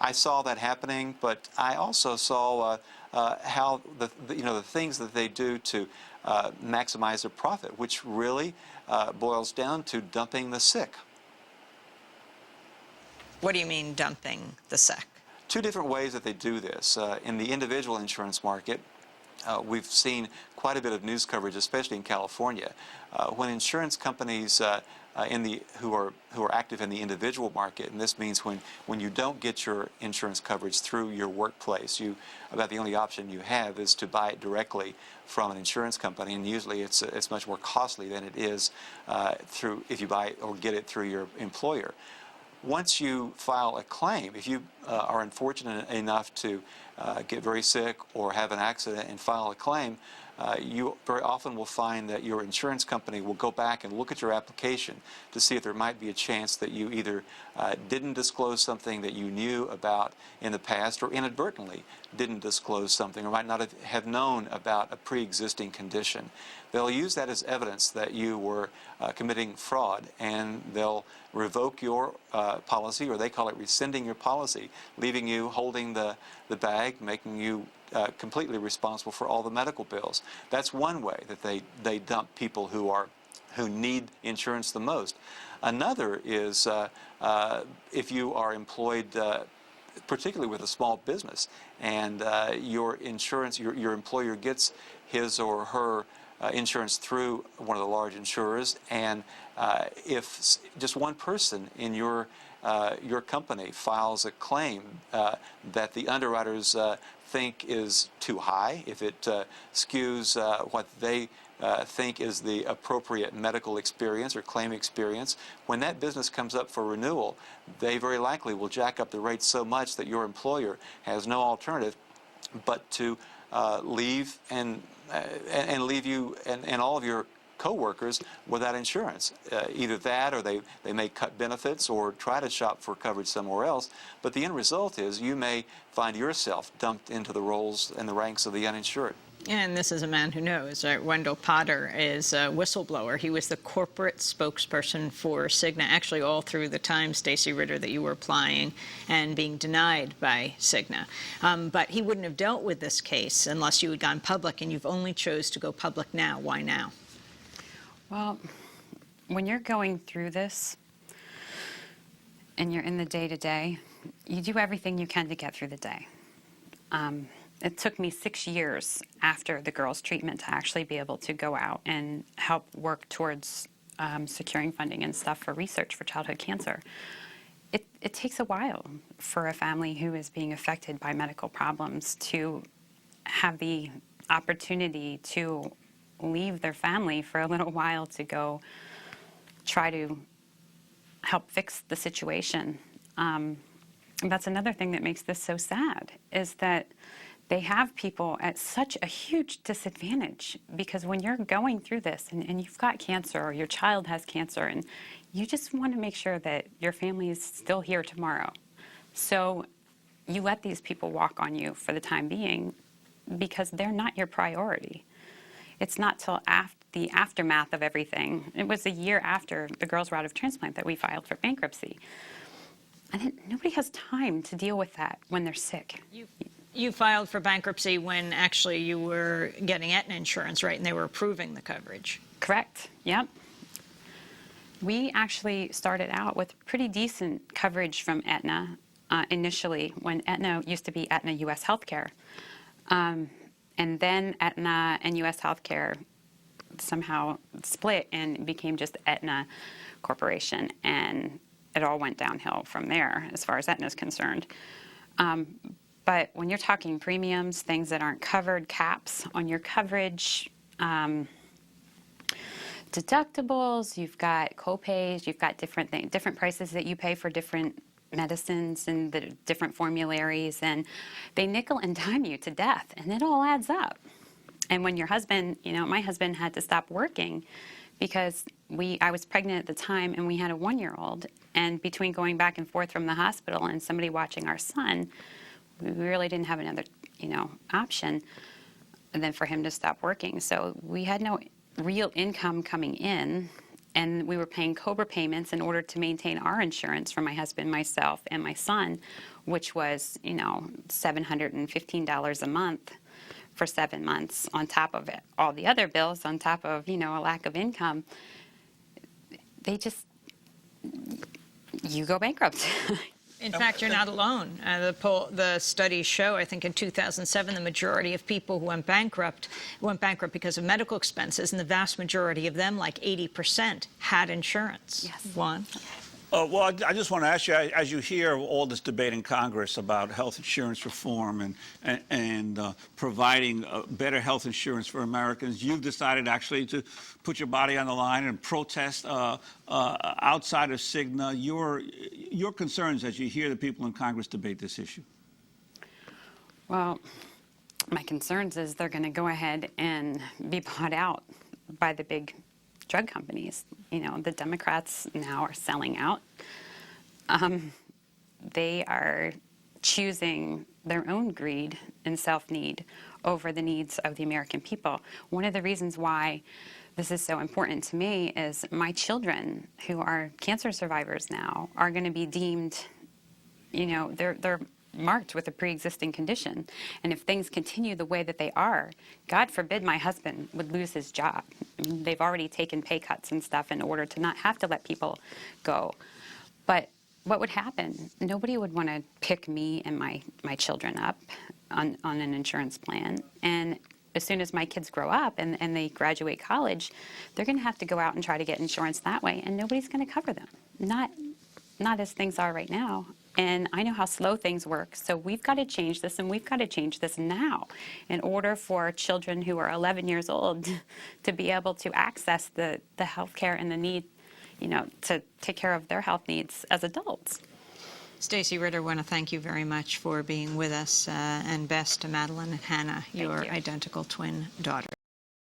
I saw that happening, but I also saw how the things that they do to maximize their profit, which really boils down to dumping the sick. What do you mean dumping the sick? Two different ways that they do this. In the individual insurance market, we've seen quite a bit of news coverage, especially in California, when insurance companies who are active in the individual market, and this means when you don't get your insurance coverage through your workplace, about the only option you have is to buy it directly from an insurance company, and usually it's much more costly than it is if you buy it or get it through your employer. Once you file a claim, if you are unfortunate enough to get very sick or have an accident and file a claim, you very often will find that your insurance company will go back and look at your application to see if there might be a chance that you either didn't disclose something that you knew about in the past, or inadvertently didn't disclose something, or might not have known about a pre-existing condition. They'll use that as evidence that you were committing fraud, and they'll revoke your policy, or they call it rescinding your policy, leaving you holding the bag, making you completely responsible for all the medical bills. That's one way that they dump people who need insurance the most. Another is if you are employed particularly with a small business, and your employer gets his or her insurance through one of the large insurers, and if just one person in your company files a claim that the underwriters think is too high, if it skews what they think is the appropriate medical experience or claim experience, when that business comes up for renewal, they very likely will jack up the rates so much that your employer has no alternative but to leave and leave you and all of your co-workers without insurance. Either that, or they may cut benefits or try to shop for coverage somewhere else, but the end result is you may find yourself dumped into the rolls and the ranks of the uninsured. And this is a man who knows. Wendell Potter is a whistleblower. He was the corporate spokesperson for CIGNA, actually all through the time, Stacy Ritter, that you were applying and being denied by CIGNA. But he wouldn't have dealt with this case unless you had gone public, and you've only chose to go public now. Why now? Well, when you're going through this and you're in the day-to-day, you do everything you can to get through the day. It took me 6 years after the girls' treatment to actually be able to go out and help work towards securing funding and stuff for research for childhood cancer. It takes a while for a family who is being affected by medical problems to have the opportunity to leave their family for a little while to go try to help fix the situation. And that's another thing that makes this so sad, is that they have people at such a huge disadvantage, because when you're going through this and you've got cancer, or your child has cancer, and you just want to make sure that your family is still here tomorrow. So you let these people walk on you for the time being because they're not your priority. It's not till the aftermath of everything. It was a year after the girls were out of transplant that we filed for bankruptcy. And nobody has time to deal with that when they're sick. You filed for bankruptcy when actually you were getting Aetna insurance, right? And they were approving the coverage. Correct. Yep. We actually started out with pretty decent coverage from Aetna initially, when Aetna used to be Aetna U.S. Healthcare. And then Aetna and U.S. Healthcare somehow split and became just Aetna Corporation, and it all went downhill from there as far as Aetna is concerned. But when you're talking premiums, things that aren't covered, caps on your coverage, deductibles, you've got co-pays, you've got different things, different prices that you pay for different medicines and the different formularies, and they nickel and dime you to death, and it all adds up. And when your husband, my husband had to stop working because I was pregnant at the time, and we had a 1-year-old, and between going back and forth from the hospital and somebody watching our son, we really didn't have another, option than for him to stop working. So we had no real income coming in, and we were paying COBRA payments in order to maintain our insurance for my husband, myself, and my son, which was, $715 a month for 7 months on top of it. All the other bills on top of, a lack of income. You go bankrupt. In fact, you're not alone. The studies show, I think in 2007, the majority of people who went bankrupt because of medical expenses, and the vast majority of them, like 80%, had insurance. Yes. Juan? Well, I just want to ask you, as you hear all this debate in Congress about health insurance reform and providing better health insurance for Americans, you've decided actually to put your body on the line and protest outside of CIGNA. Your concerns as you hear the people in Congress debate this issue? Well, my concerns is they're going to go ahead and be bought out by the big drug companies. The Democrats now are selling out. They are choosing their own greed and self-need over the needs of the American people. One of the reasons why this is so important to me is my children, who are cancer survivors now, are going to be deemed, they're marked with a pre-existing condition. And if things continue the way that they are, God forbid my husband would lose his job. They've already taken pay cuts and stuff in order to not have to let people go. But what would happen? Nobody would want to pick me and my children up on an insurance plan. And as soon as my kids grow up and they graduate college, they're going to have to go out and try to get insurance that way, and nobody's going to cover them. Not as things are right now. And I know how slow things work, so we've got to change this, and we've got to change this now in order for children who are 11 years old to be able to access the health care and the need, to take care of their health needs as adults. Stacy Ritter, I want to thank you very much for being with us, and best to Madeline and Hannah, your identical twin daughters.